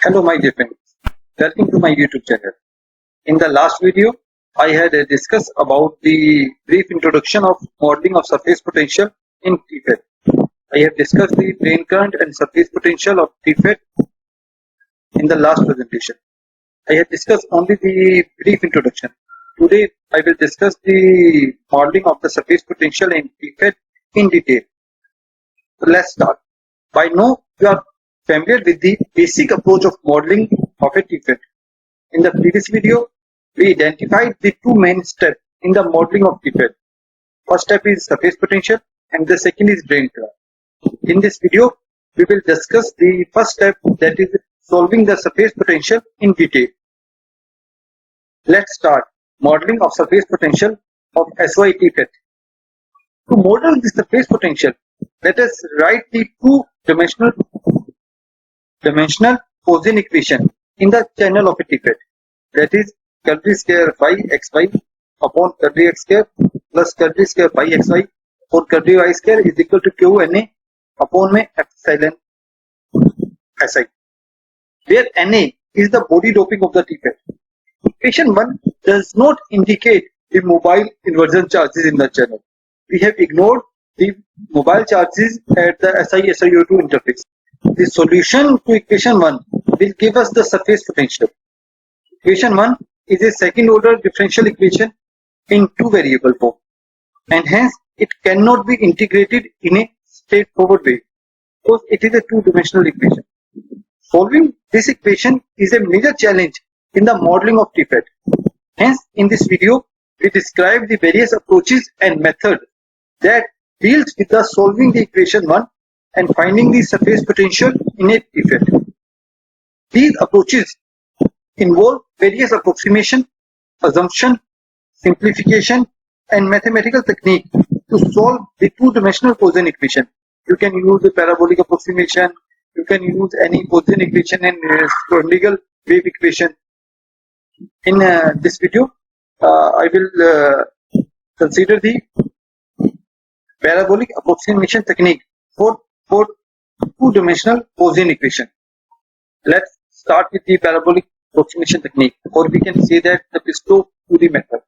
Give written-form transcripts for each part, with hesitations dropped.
Hello my dear friends, welcome to my YouTube channel. In the last video, I had discussed about the brief introduction of modeling of surface potential in TFET. I have discussed the drain current and surface potential of TFET in the last presentation. I have discussed only the brief introduction. Today, I will discuss the modeling of the surface potential in TFET in detail. So let's start. By now, you are familiar with the basic approach of modeling of a TFET. In the previous video, we identified the two main steps in the modeling of TFET. First step is surface potential and the second is drain current. In this video, we will discuss the first step, that is solving the surface potential in detail. Let's start modeling of surface potential of SOI TFET. To model the surface potential, let us write the two-dimensional Poisson equation in the channel of a TFET. That is curly square phi xy upon curly x square plus curly square phi xy or curly y square is equal to q na upon में epsilon si, where na is the body doping of the TFET. Equation 1 does not indicate the mobile inversion charges in the channel. We have ignored the mobile charges at the SI-SiO2 interface. The solution to equation 1 will give us the surface potential. Equation 1 is a second order differential equation in two variable form, and hence it cannot be integrated in a straightforward way because it is a two-dimensional equation. Solving this equation is a major challenge in the modeling of TFET. Hence, in this video, we describe the various approaches and methods that deals with the solving the equation 1 and finding the surface potential in a TFET. These approaches involve various approximation, assumption, simplification, and mathematical technique to solve the two-dimensional Poisson equation. You can use the parabolic approximation, you can use any Poisson equation and Schrodinger wave equation. In this video, I will consider the parabolic approximation technique for two-dimensional Poisson equation. Let's start with the parabolic approximation technique, or we can say that the Pisto 2D method.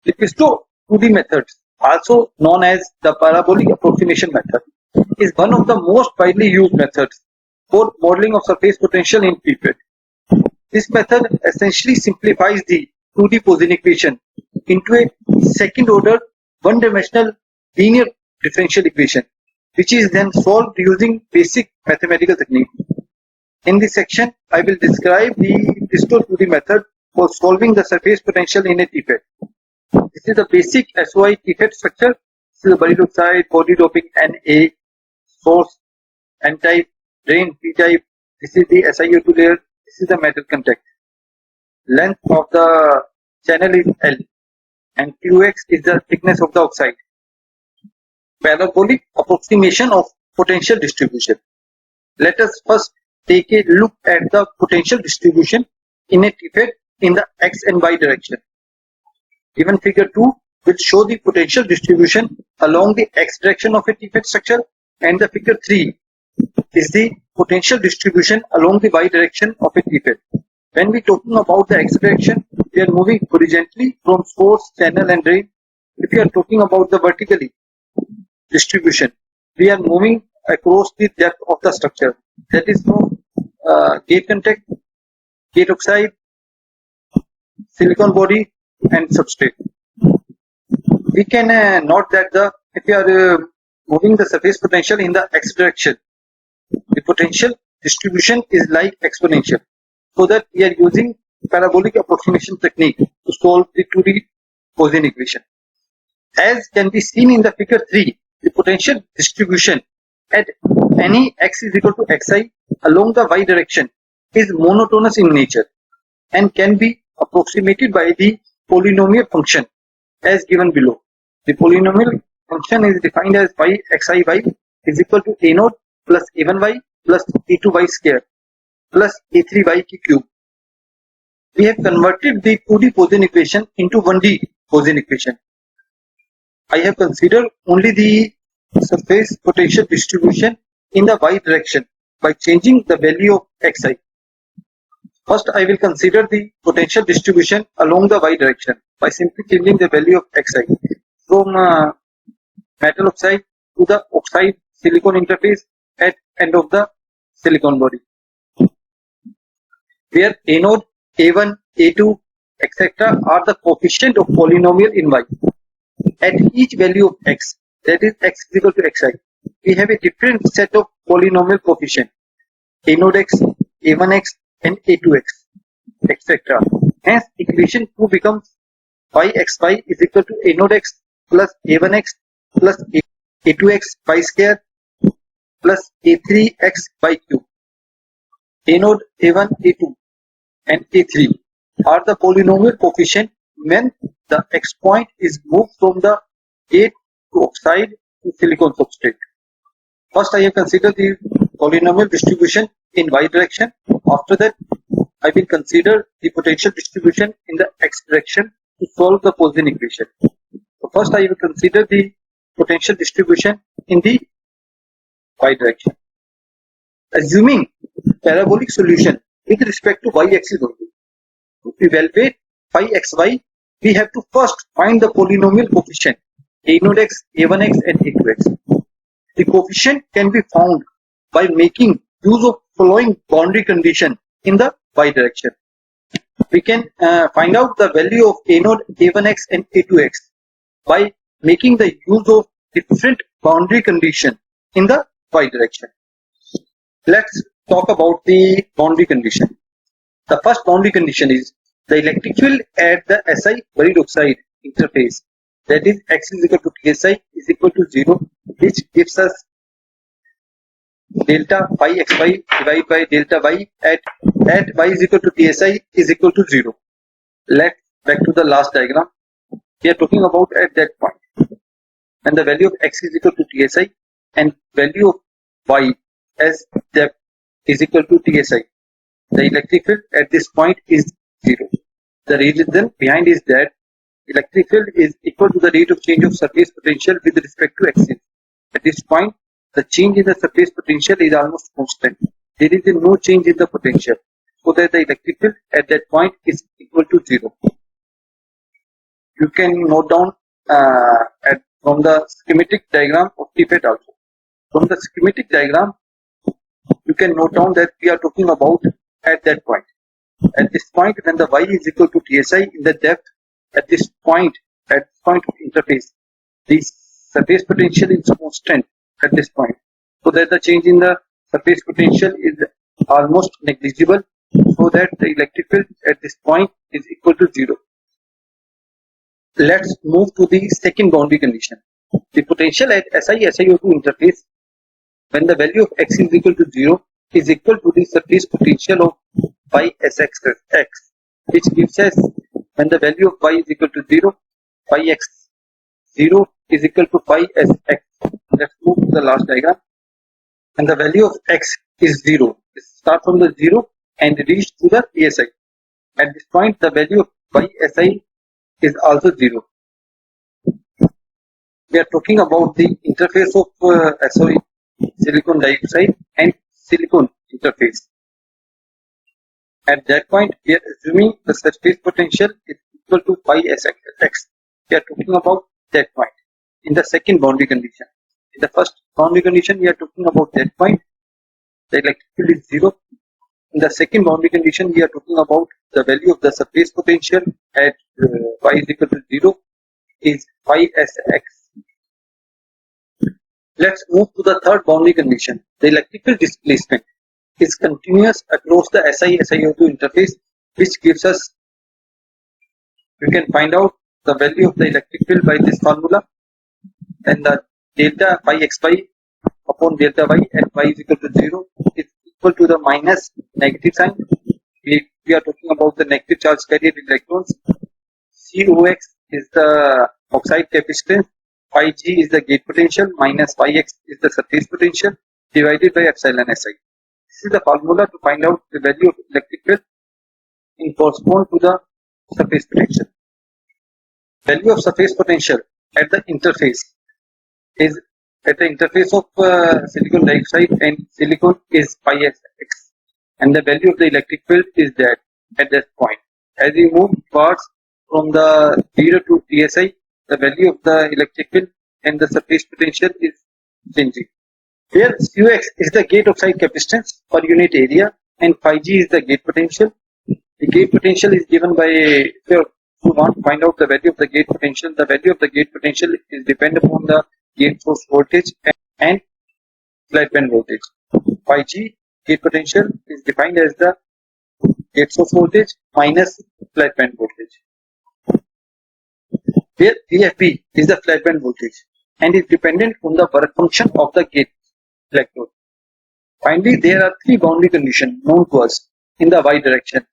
The Pisto 2D method, also known as the parabolic approximation method, is one of the most widely used methods for modeling of surface potential in TFET. This method essentially simplifies the 2D Poisson equation into a second order one-dimensional linear differential equation, which is then solved using basic mathematical technique. In this section, I will describe the Pisto 2D method for solving the surface potential in a TFET. This is the basic SOI TFET structure. This is the buried oxide, body doping Na, source N-type, drain P-type. This is the SiO2 layer. This is the metal contact. Length of the channel is L and Qx is the thickness of the oxide. Parabolic approximation of potential distribution. Let us first take a look at the potential distribution in a TFET in the x and y direction. Given figure 2 will show the potential distribution along the x direction of a TFET structure, and the figure 3 is the potential distribution along the y direction of a TFET. When we are talking about the x direction, we are moving horizontally from source, channel and drain. If we are talking about the vertically distribution, we are moving across the depth of the structure, that is from gate contact, gate oxide, silicon body and substrate. We can note that if we are moving the surface potential in the x direction, the potential distribution is like exponential, so that we are using parabolic approximation technique to solve the 2D Poisson equation. As can be seen in the figure 3, the potential distribution at any x is equal to xi along the y direction is monotonous in nature and can be approximated by the polynomial function as given below. The polynomial function is defined as y xi y is equal to a naught plus a1y plus a2y square plus a3y cube. We have converted the 2D Poisson equation into 1D Poisson equation. I have considered only the surface potential distribution in the y direction by changing the value of xi. First, I will consider the potential distribution along the y direction by simply changing the value of xi from metal oxide to the oxide silicon interface at end of the silicon body, where anode, A1, A2, etc. are the coefficient of polynomial in y. At each value of x, that is x is equal to xi, we have a different set of polynomial coefficient, anode x, A1x and A2x, etc. Hence, equation 2 becomes phi xy is equal to anode x plus A1x plus A2x pi square plus A3x by q. Anode, A1, A2 and A3 are the polynomial coefficient when the x point is moved from the gate to oxide to silicon substrate. First, I have considered the polynomial distribution in y direction. After that, I will consider the potential distribution in the x direction to solve the Poisson equation. So first, I will consider the potential distribution in the y direction. Assuming parabolic solution with respect to y-axis only. To evaluate phi xy, we have to first find the polynomial coefficient anode x, A1x and A2x. The coefficient can be found by making use of following boundary condition in the y direction. We can find out the value of anode, A1x and A2x by making the use of different boundary condition in the y direction. Let's talk about the boundary condition. The first boundary condition is the electric field at the Si buried oxide interface, that is x is equal to Tsi is equal to 0, which gives us delta phi xy divided by delta y at y is equal to Tsi is equal to 0. Let's back to the last diagram. We are talking about at that point, and the value of x is equal to Tsi and value of y as depth is equal to Tsi. The electric field at this point is 0. The reason behind is that electric field is equal to the rate of change of surface potential with respect to axis. At this point, the change in the surface potential is almost constant. There is no change in the potential, so that the electric field at that point is equal to 0. You can note down from the schematic diagram of TFET also. From the schematic diagram, you can note down that we are talking about at that point. At this point, when the y is equal to Tsi in the depth, at this point of interface, the surface potential is constant at this point, so that the change in the surface potential is almost negligible, so that the electric field at this point is equal to 0. Let's move to the second boundary condition. The potential at SiO2 interface, when the value of x is equal to 0, is equal to the surface potential of phi sx, which gives us when the value of y is equal to 0, phi x 0 is equal to phi sx. Let's move to the last diagram. And the value of x is 0. Start from the 0 and reach to the ASI. At this point, the value of phi si is also 0. We are talking about the interface of SOI, silicon dioxide and silicon interface. At that point, we are assuming the surface potential is equal to phi sx. We are talking about that point in the second boundary condition. In the first boundary condition, we are talking about that point. The electric field is 0. In the second boundary condition, we are talking about the value of the surface potential at y is equal to 0 is phi sx. Let's move to the third boundary condition. The electrical displacement is continuous across the SiO2 interface, which gives us, we can find out the value of the electric field by this formula, and the delta phi xy upon delta y at y is equal to 0 is equal to the minus negative sign. We are talking about the negative charge carrier electrons. COX is the oxide capacitance, phi g is the gate potential, minus phi x is the surface potential, divided by epsilon si. This is the formula to find out the value of electric field in correspond to the surface potential. Value of surface potential at the interface is at the interface of silicon dioxide and silicon is phi x. and the value of the electric field is that at that point. As we move towards from the 0 to TSI, the value of the electric field and the surface potential is changing. Here Qx is the gate oxide capacitance per unit area and phi g is the gate potential. The gate potential is given by, if you want to find out the value of the gate potential, the value of the gate potential is dependent upon the gate source voltage and flat band voltage. Phi g gate potential is defined as the gate source voltage minus flat band voltage. Here VFB is the flat band voltage and is dependent on the work function of the gate electrode. Finally, there are three boundary conditions known to us in the y direction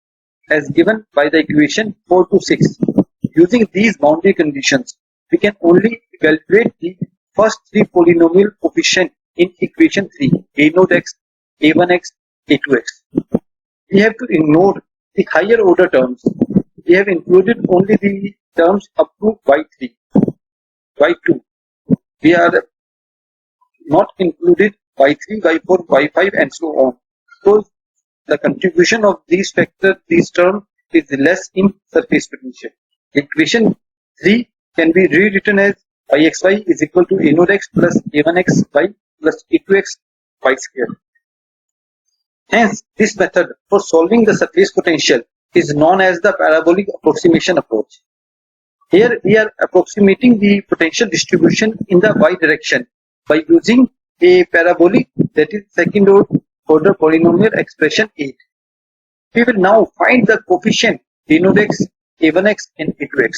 as given by the equation 4 to 6. Using these boundary conditions, we can only evaluate the first three polynomial coefficients in equation 3, a0x, a1x, a2x. We have to ignore the higher order terms. We have included only the terms up to y3, y2. We are not included y3, y4, y5 and so on. So the contribution of these factors, these terms is less in surface potential. Equation 3 can be rewritten as yxy is equal to a0x plus a1xy plus a2x y square. Hence, this method for solving the surface potential is known as the parabolic approximation approach. Here we are approximating the potential distribution in the y direction by using a parabolic, that is second order polynomial expression 8. We will now find the coefficient a0x, a1x and a2x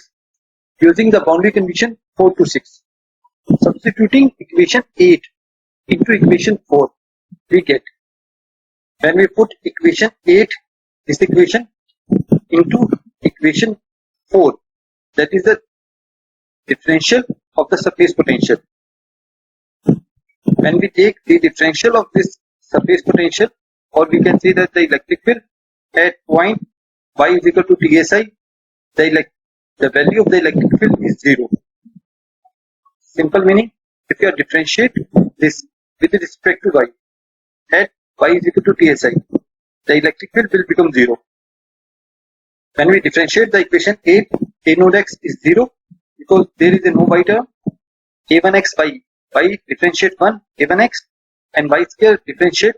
using the boundary condition 4 to 6. Substituting equation 8 into equation 4, we get, when we put equation 8, this equation, into equation 4, that is the differential of the surface potential. When we take the differential of this surface potential, or we can say that the electric field at point y is equal to TSI, the value of the electric field is 0. Simple meaning, if you differentiate this with respect to y at y is equal to TSI, the electric field will become 0. When we differentiate the equation 8, a0x is 0 because there is a no y term. a1x y differentiate 1 a1x and y square differentiate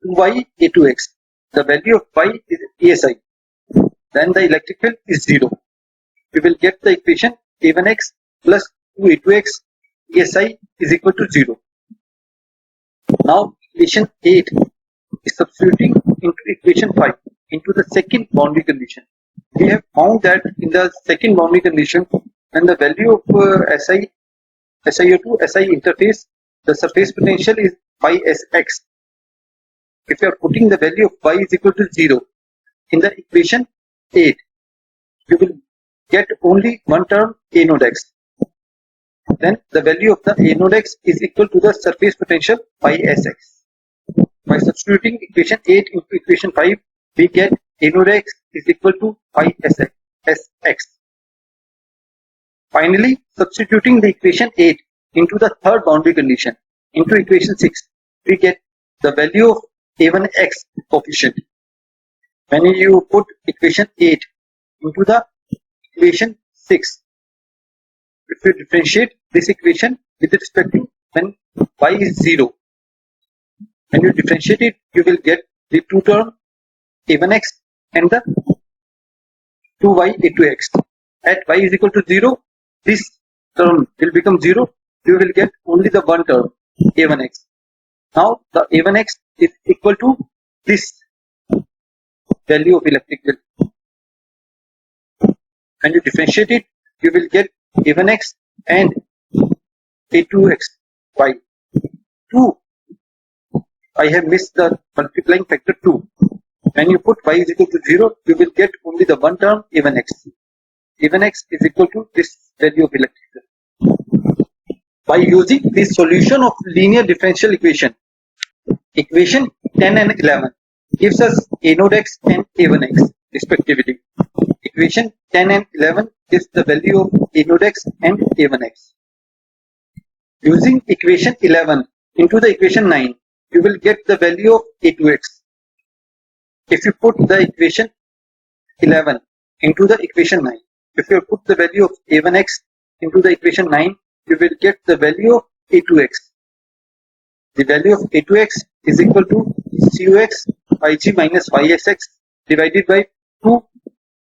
2y a2x. The value of y is ASI. Then the electric field is 0. We will get the equation a1x plus 2 a2x ASI is equal to 0. Now equation 8 is substituting into equation 5 into the second boundary condition. We have found that in the second boundary condition, when the value of SiO2 SI interface, the surface potential is phi Sx. If you are putting the value of y is equal to 0 in the equation 8, you will get only one term a0x. Then the value of the a0x is equal to the surface potential phi Sx. By substituting equation 8 into equation 5, we get a0x is equal to phi Sx. Finally, substituting the equation 8 into the third boundary condition, into equation 6, we get the value of a1x coefficient. When you put equation 8 into the equation 6, if you differentiate this equation with respect to when y is 0, when you differentiate it, you will get the two term a1x and the 2y a2x. At y is equal to 0, this term will become 0. You will get only the one term a1x. Now the a1x is equal to this value of electric field. When you differentiate it, you will get a1x and a2x by 2. I have missed the multiplying factor 2. When you put y is equal to 0, you will get only the one term a1x. a1x is equal to this value of electric field. By using the solution of linear differential equation, equation 10 and 11 gives us a0x and a1x respectively. Equation 10 and 11 gives the value of a0x and a1x. Using equation 11 into the equation 9, you will get the value of a2x. if you put the equation 11 into the equation 9, if you put the value of a1x into the equation 9, you will get the value of a2x. The value of a2x is equal to cux ig minus ysx divided by 2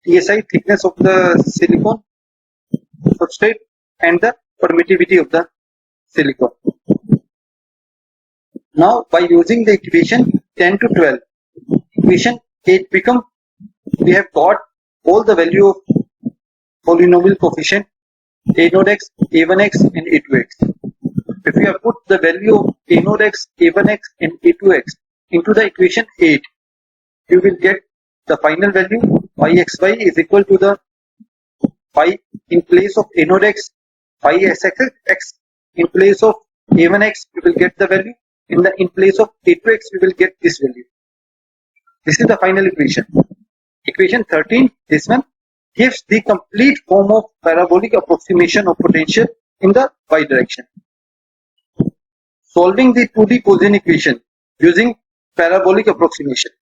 TSI, thickness of the silicon substrate, and the permittivity of the silicon. Now by using the equation 10 to 12, equation 8 become, we have got all the value of polynomial coefficient a naught x, a1x and a2x. If we have put the value of a naught x, a1x and a2x into the equation 8, you will get the final value phi xy is equal to the phi in place of a naught x, phi sx, in place of a1x you will get the value, in place of a2x you will get this value. This is the final equation. Equation 13, this one, gives the complete form of parabolic approximation of potential in the y direction. Solving the 2D Poisson equation using parabolic approximation,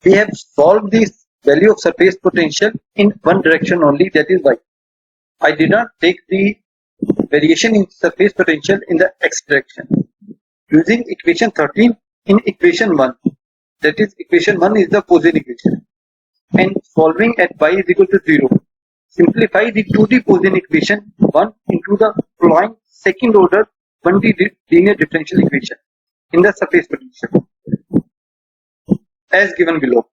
we have solved this value of surface potential in one direction only, that is y. I did not take the variation in surface potential in the x direction. Using equation 13 in equation 1, that is equation 1 is the Poisson equation, and solving at y is equal to 0. Simplify the 2D Poisson equation 1 into the following second order 1D linear differential equation in the surface potential as given below.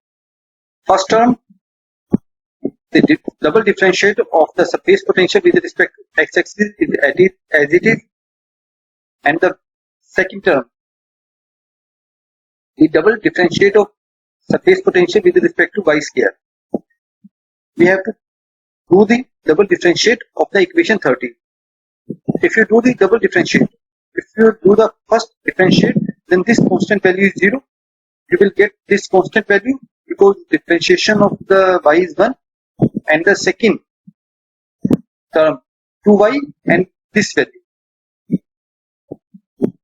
First term, the double differentiate of the surface potential with respect to x-axis is as it is, and the second term, the double differentiate of surface potential with respect to y square. We have to do the double differentiate of the equation 30. If you do the double differentiate, if you do the first differentiate, then this constant value is 0. You will get this constant value because differentiation of the y is 1, and the second term 2y and this value.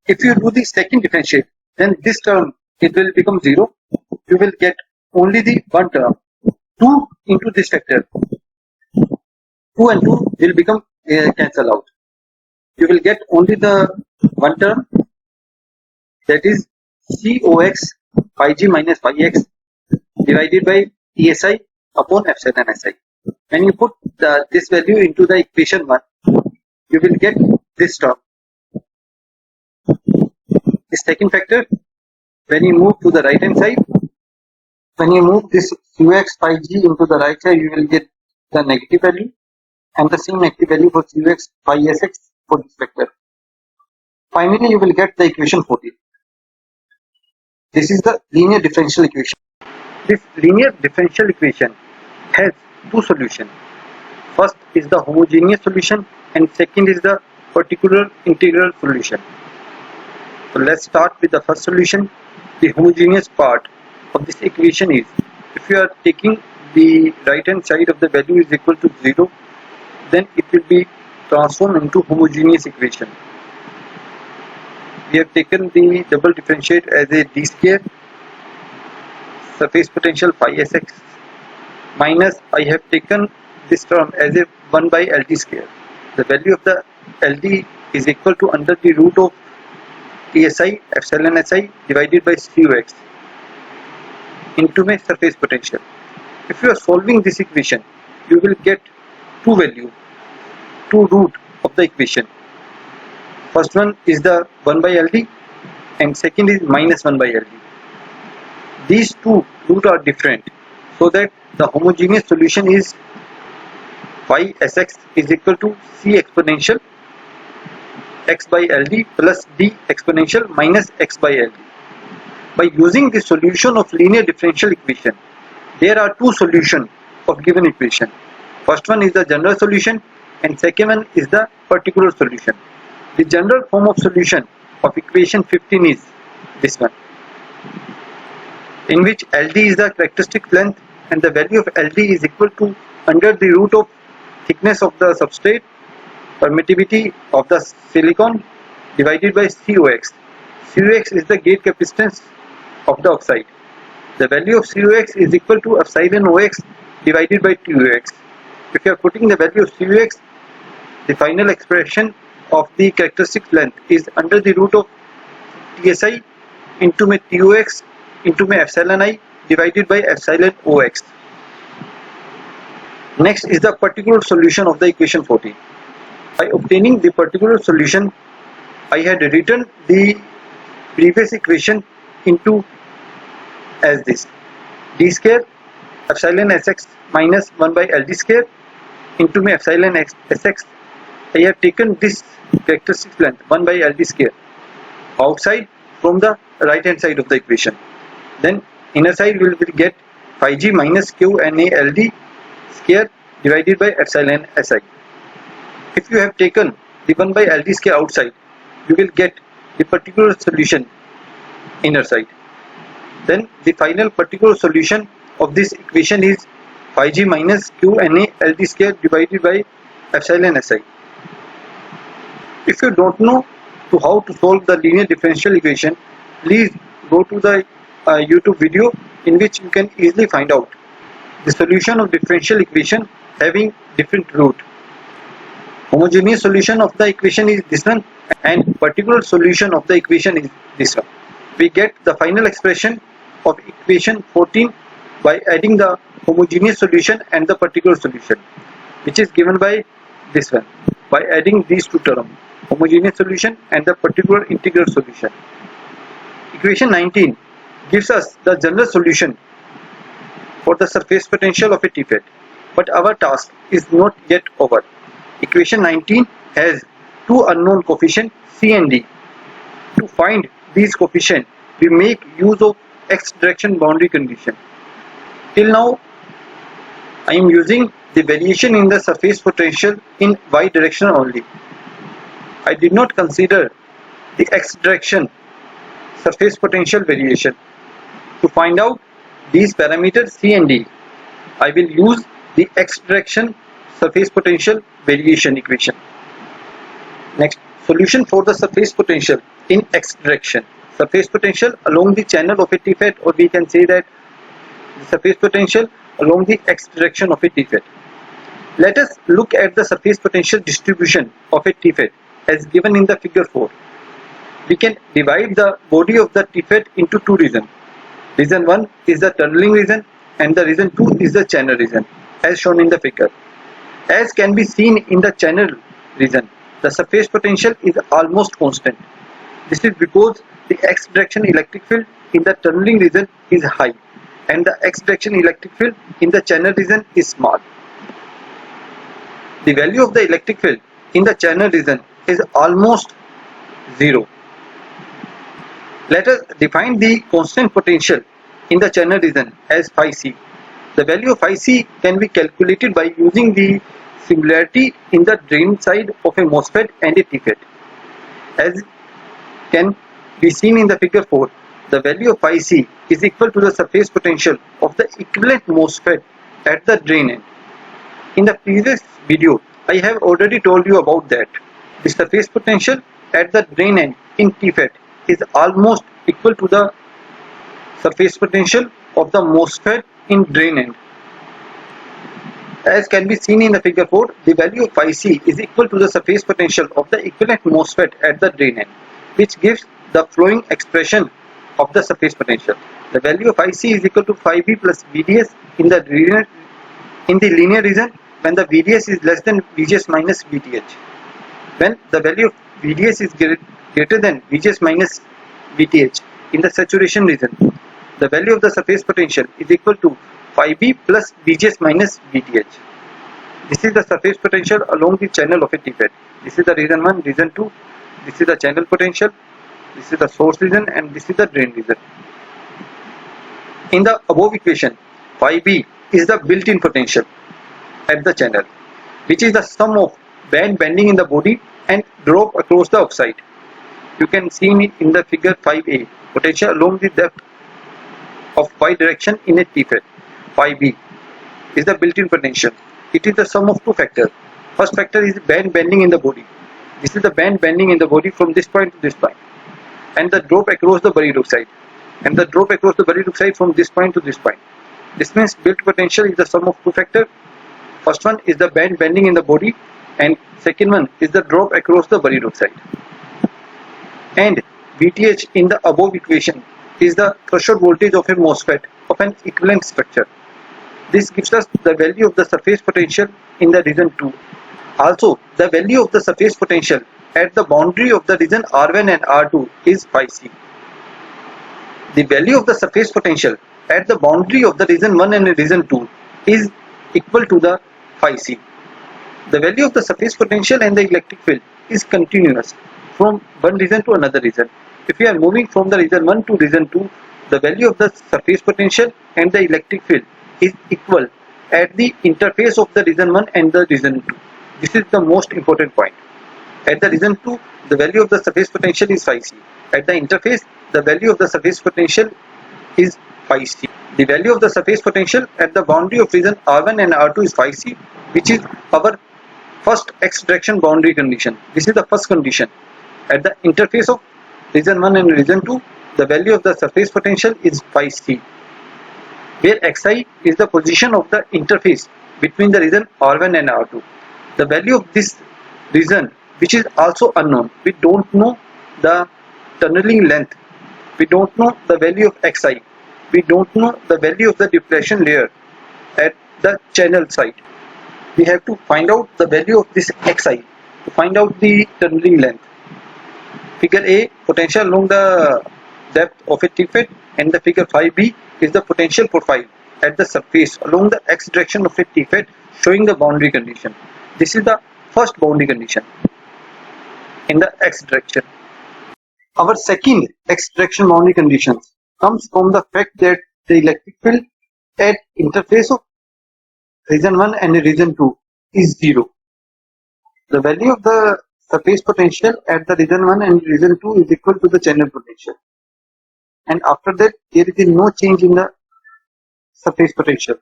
If you do the second differentiate, then this term it will become 0. You will get only the one term, 2 into this factor. 2 and 2 will become cancel out. You will get only the one term, that is cos phi g minus phi x divided by TSI upon epsilon si. When you put this value into the equation 1, you will get this term. The second factor, when you move to the right hand side, when you move this cux phi g into the right side, you will get the negative value, and the same negative value for cux phi sx for this factor. Finally, you will get the equation 14. This is the linear differential equation. This linear differential equation has two solutions. First is the homogeneous solution, and second is the particular integral solution. So let's start with the first solution. The homogeneous part of this equation is, if you are taking the right hand side of the value is equal to 0, then it will be transformed into homogeneous equation. We have taken the double differentiate as a d square, surface potential phi sx, minus I have taken this term as a 1 by LD square. The value of the LD is equal to under the root of TSI epsilon si divided by cux into my surface potential. If you are solving this equation, you will get two root of the equation. First one is the 1 by LD and second is minus 1 by LD. These two roots are different, so that the homogeneous solution is phi sx is equal to c exponential x by LD plus d exponential minus x by LD. By using the solution of linear differential equation, there are two solutions of given equation. First one is the general solution and second one is the particular solution. The general form of solution of equation 15 is this one, in which LD is the characteristic length and the value of LD is equal to under the root of thickness of the substrate, permittivity of the silicon divided by COX. COX is the gate capacitance of the oxide. The value of COX is equal to epsilon OX divided by TOX. If you are putting the value of COX, the final expression of the characteristic length is under the root of TSI into my TOX into my epsilon I divided by epsilon OX. Next is the particular solution of the equation 14. By obtaining the particular solution, I had written the previous equation into as this: d square epsilon sx minus 1 by ld square into my epsilon sx. I have taken this characteristic length 1 by ld square outside from the right hand side of the equation. Then inner side will get phi g minus q na ld square divided by epsilon si. If you have taken the 1 by ld square outside, you will get the particular solution inner side. Then the final particular solution of this equation is phi g minus q na ld square divided by epsilon si. If you don't know how to solve the linear differential equation, please go to the YouTube video in which you can easily find out the solution of differential equation having different root. Homogeneous solution of the equation is this one, and particular solution of the equation is this one. We get the final expression of equation 14 by adding the homogeneous solution and the particular solution, which is given by this one, by adding these two terms, homogeneous solution and the particular integral solution. Equation 19 gives us the general solution for the surface potential of a TFET, but our task is not yet over. Equation 19 has two unknown coefficients C and D. To find these coefficients, we make use of x direction boundary condition. Till now, I am using the variation in the surface potential in y direction only. I did not consider the x direction surface potential variation. To find out these parameters C and D, I will use the x direction surface potential variation equation. Next, solution for the surface potential in x direction. Surface potential along the channel of a TFET, or we can say that the surface potential along the x direction of a TFET. Let us look at the surface potential distribution of a TFET as given in the figure 4. We can divide the body of the TFET into two regions. Region 1 is the tunneling region and the region 2 is the channel region, as shown in the figure. As can be seen in the channel region, the surface potential is almost constant. This is because the x direction electric field in the tunneling region is high and the x direction electric field in the channel region is small. The value of the electric field in the channel region is almost 0. Let us define the constant potential in the channel region as phi c. The value of phi c can be calculated by using the similarity in the drain side of a MOSFET and a TFET. As can be seen in the figure 4, the value of phi c is equal to the surface potential of the equivalent MOSFET at the drain end. In the previous video, I have already told you about that. The surface potential at the drain end in TFET is almost equal to the surface potential of the MOSFET in drain end. As can be seen in the figure 4, the value of phi c is equal to the surface potential of the equivalent MOSFET at the drain end, which gives the following expression of the surface potential. The value of phi c is equal to phi b plus VDS in the linear region when the VDS is less than VGS minus VTH. When the value of VDS is greater than VGS minus VTH in the saturation region, the value of the surface potential is equal to phi b plus VGS minus VTH. This is the surface potential along the channel of a TFET. This is the region 1, region 2, this is the channel potential, this is the source region, and this is the drain region. In the above equation, phi b is the built-in potential at the channel, which is the sum of band bending in the body and drop across the oxide. You can see it in the figure 5a, potential along the depth of y direction in a TFET. Phi b is the built-in potential. It is the sum of two factors. First factor is band bending in the body. This is the band bending in the body from this point to this point, and the drop across the buried oxide. and the drop across the body loop side from this point to this point. This means built potential is the sum of two factors. First one is the band bending in the body, and second one is the drop across the body loop side. And VTH in the above equation is the threshold voltage of a MOSFET of an equivalent structure. This gives us the value of the surface potential in the region 2. Also, the value of the surface potential at the boundary of the region R1 and R2 is phi c. The value of the surface potential at the boundary of the region 1 and region 2 is equal to the phi c. The value of the surface potential and the electric field is continuous from one region to another region. If we are moving from the region 1 to region 2, the value of the surface potential and the electric field is equal at the interface of the region 1 and the region 2. This is the most important point. At the region 2, the value of the surface potential is phi c. At the interface, the value of the surface potential is phi c. The value of the surface potential at the boundary of region R1 and R2 is phi c, which is our first x direction boundary condition. This is the first condition. At the interface of region 1 and region 2, the value of the surface potential is phi c, where xi is the position of the interface between the region R1 and R2. The value of this region, which is also unknown, we don't know the tunneling length, we don't know the value of xi, we don't know the value of the depression layer at the channel side. We have to find out the value of this xi to find out the tunneling length. Figure A, potential along the depth of a TFET, and the figure 5b is the potential profile at the surface along the x direction of a TFET, showing the boundary condition. This is the first boundary condition in the x direction. Our second x direction boundary condition comes from the fact that the electric field at interface of region 1 and region 2 is 0. The value of the surface potential at the region 1 and region 2 is equal to the channel potential, and after that there is no change in the surface potential,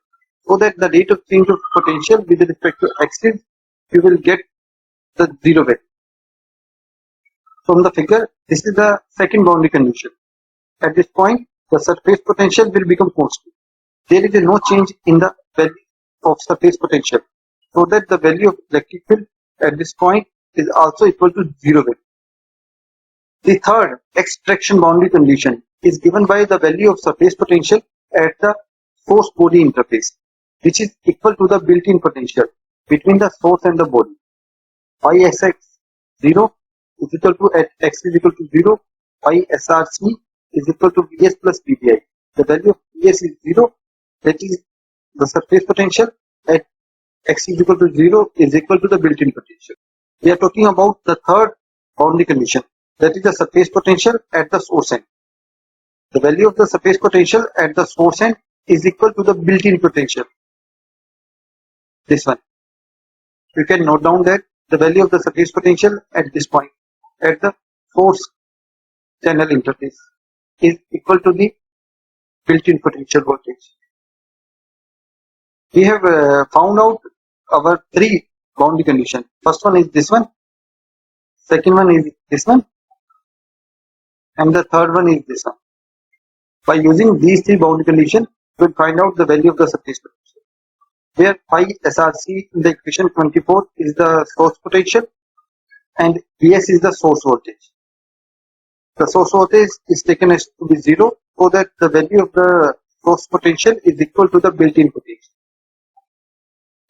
so that the rate of change of potential with respect to axis, you will get the 0 value. From the figure, this is the second boundary condition. At this point, the surface potential will become constant. There is no change in the value of surface potential, so that the value of electric field at this point is also equal to 0 value. The third x direction boundary condition is given by the value of surface potential at the source body interface, which is equal to the built-in potential between the source and the body. Phi sx 0 is equal to, at x is equal to 0, phi src is equal to Vs plus Vbi. The value of Vs is 0, that is the surface potential at x is equal to 0 is equal to the built-in potential. We are talking about the third boundary condition, that is the surface potential at the source end. The value of the surface potential at the source end is equal to the built-in potential. This one. You can note down that the value of the surface potential at this point at the source channel interface is equal to the built-in potential voltage. We have found out our three boundary conditions. First one is this one, second one is this one, and the third one is this one. By using these three boundary conditions, we will find out the value of the surface potential, where phi src in the equation 24 is the source potential and Vs is the source voltage. The source voltage is taken as to be 0, so that the value of the source potential is equal to the built-in potential.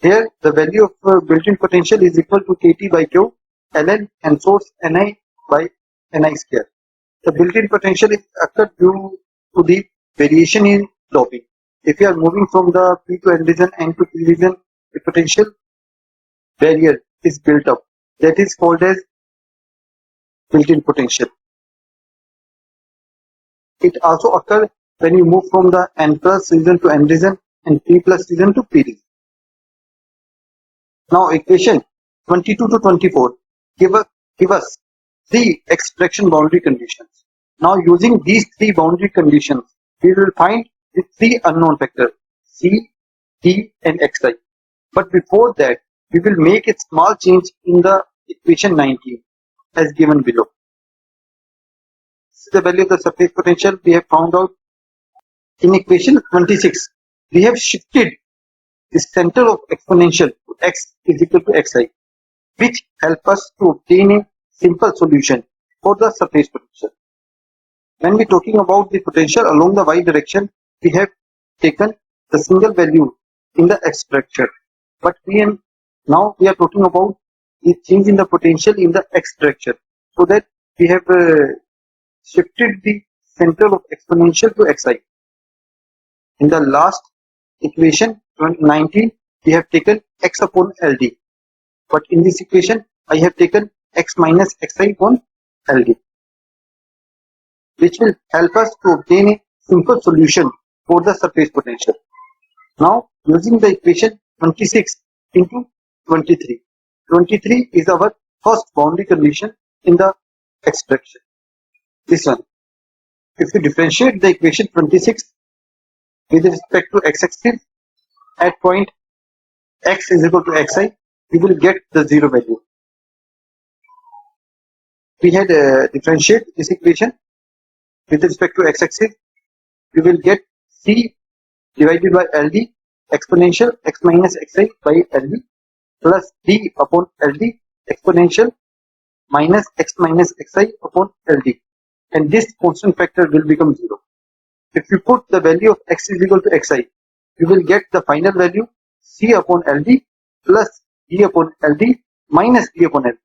Here the value of built-in potential is equal to Kt by Q, Ln, and source Ni by Ni square. The built-in potential is occurred due to the variation in doping. If you are moving from the P to N region, N to P region, the potential barrier is built up. That is called as built-in potential. It also occurs when you move from the N plus region to N region and P plus region to P region. Now equation 22 to 24 give us three extraction boundary conditions. Now using these three boundary conditions, we will find the three unknown factors C, T and Xi. But before that, we will make a small change in the equation 19 as given below. is the value of the surface potential we have found out. In equation 26, we have shifted the center of exponential to x is equal to xi, which help us to obtain a simple solution for the surface potential. When we are talking about the potential along the y direction, we have taken the single value in the x direction, but now we are talking about the change in the potential in the x direction, so that we have shifted the center of exponential to xi. In the last equation 19, we have taken x upon LD, but in this equation I have taken x minus xi upon LD, which will help us to obtain a simple solution for the surface potential. Now, using the equation 26 into 23. 23 is our first boundary condition in the x direction. This one. If you differentiate the equation 26 with respect to x-axis at point x is equal to xi, we will get the zero value. We had differentiate this equation with respect to x-axis. We will get c divided by LD exponential x minus xi by LD plus d upon LD exponential minus x minus xi upon LD, and this constant factor will become 0. If you put the value of x is equal to xi, you will get the final value c upon LD plus d upon LD minus d upon LD.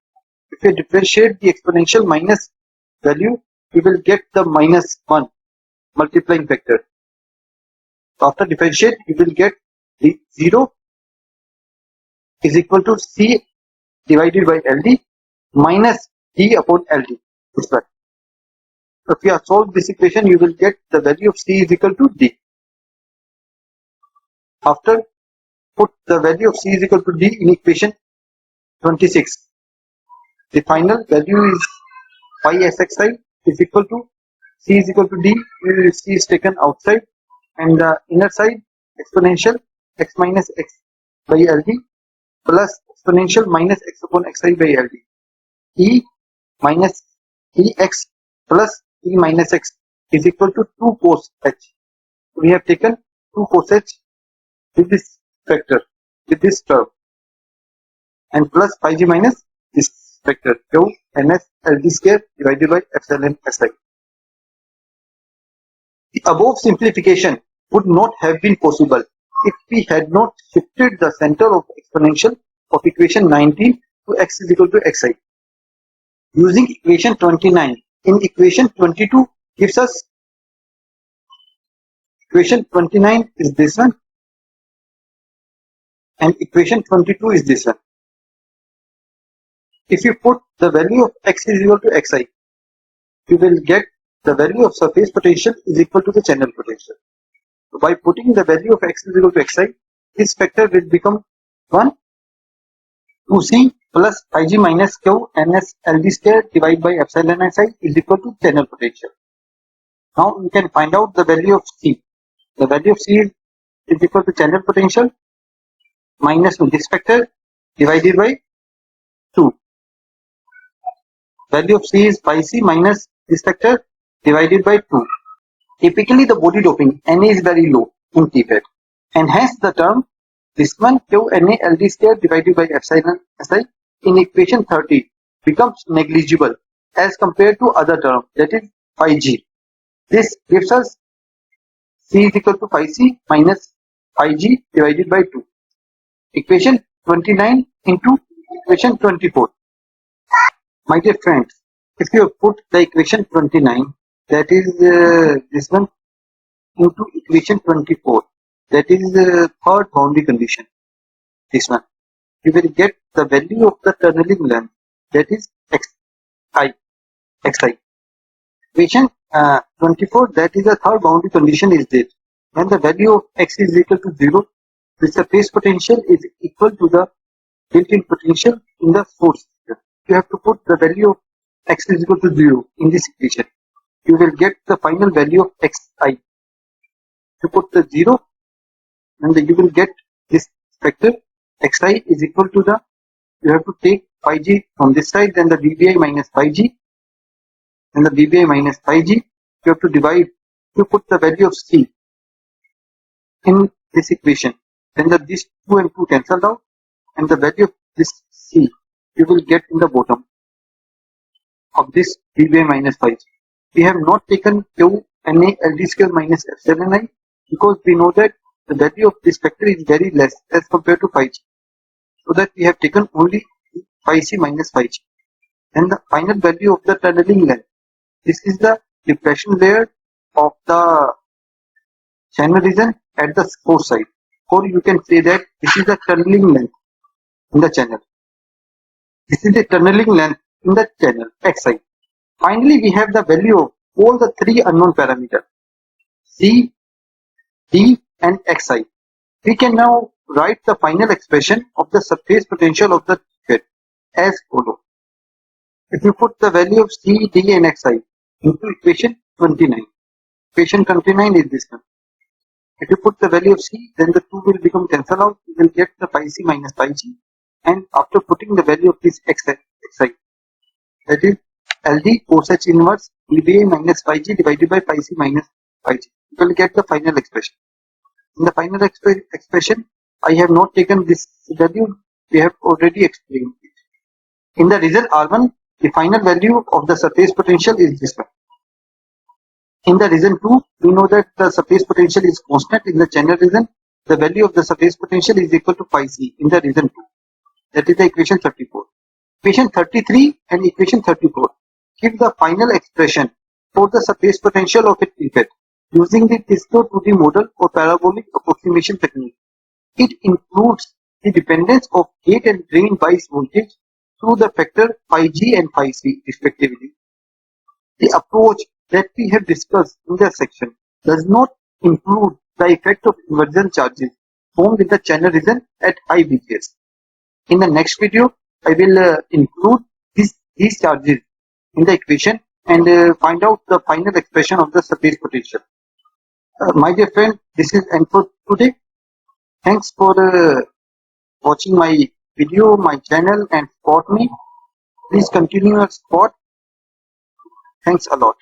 If you differentiate the exponential minus value, you will get the minus 1 multiplying factor. After differentiate, you will get the 0 is equal to c divided by LD minus d upon LD. This one. If you have solved this equation, you will get the value of c is equal to d. After put the value of c is equal to d in equation 26, the final value is pi sxi is equal to c is equal to d. C is taken outside, and the inner side exponential x minus x by LD plus exponential minus x upon xi by LD. E minus ex plus e minus x is equal to 2 cos h. We have taken 2 cos h with this factor, with this term, and plus phi g minus this factor q ns LD square divided by epsilon si. The above simplification would not have been possible if we had not shifted the center of exponential of equation 19 to x is equal to xi. Using equation 29, in equation 22 gives us, equation 29 is this one, and equation 22 is this one. If you put the value of x is equal to xi, you will get the value of surface potential is equal to the channel potential. So by putting the value of x is equal to xi, this factor will become 1 2c plus phi g minus q ns LD square divided by epsilon si is equal to channel potential. Now we can find out the value of c. The value of c is equal to channel potential minus this factor divided by 2. Value of c is pi c minus this factor divided by 2. Typically the body doping Na is very low in TFET, and hence the term this one q Na LD square divided by epsilon si in equation 30 becomes negligible as compared to other term, that is phi g. This gives us c is equal to phi c minus phi g divided by 2. Equation 29 into equation 24. My dear friends, if you put the equation 29, that is this one, into equation 24, that is the third boundary condition, this one, you will get the value of the tunneling length, that is xi. Equation 24, that is the third boundary condition, is this. When the value of x is equal to 0, the surface potential is equal to the built-in potential in the source. You have to put the value of x is equal to 0 in this equation. You will get the final value of xi. You put the 0, and you will get this factor xi is equal to the, you have to take phi g from this side, then the dvi minus phi g and the BBA minus 5G. You have to divide, you put the value of C in this equation, then these 2 and 2 cancelled out, and the value of this C you will get in the bottom of this BBA minus 5G. We have not taken Q NA LD square minus epsilon I because we know that the value of this factor is very less as compared to 5G. So that we have taken only 5C minus 5G. And the final value of the tunneling length. This is the depression layer of the channel region at the source side. Or you can say that this is the tunneling length in the channel. This is the tunneling length in the channel Xi. Finally, we have the value of all the 3 unknown parameters C, D and Xi. We can now write the final expression of the surface potential of the TFET as follows. If you put the value of C, D and Xi into equation 29, equation 29 is this one. If you put the value of C, then the 2 will become cancelled out. You will get the 5C minus 5G. And after putting the value of this Xi, that is LD cos H inverse BBA minus 5G divided by 5C minus 5G. You will get the final expression. In the final expression, I have not taken this value. We have already explained it. In the result R1, the final value of the surface potential is this one. In the region 2, we know that the surface potential is constant in the channel region. The value of the surface potential is equal to 5C in the region 2. That is the equation 34. Equation 33 and equation 34 give the final expression for the surface potential of a TFET using the Transistor 2D model or parabolic approximation technique. It includes the dependence of gate and drain bias voltage through the factor 5G and 5C respectively. The approach that we have discussed in the section does not include the effect of inversion charges formed in the channel region at high VGS. In the next video, I will include these charges in the equation and find out the final expression of the surface potential. My dear friend, this is end for today. Thanks for watching my video, my channel and support me. Please continue your support. Thanks a lot.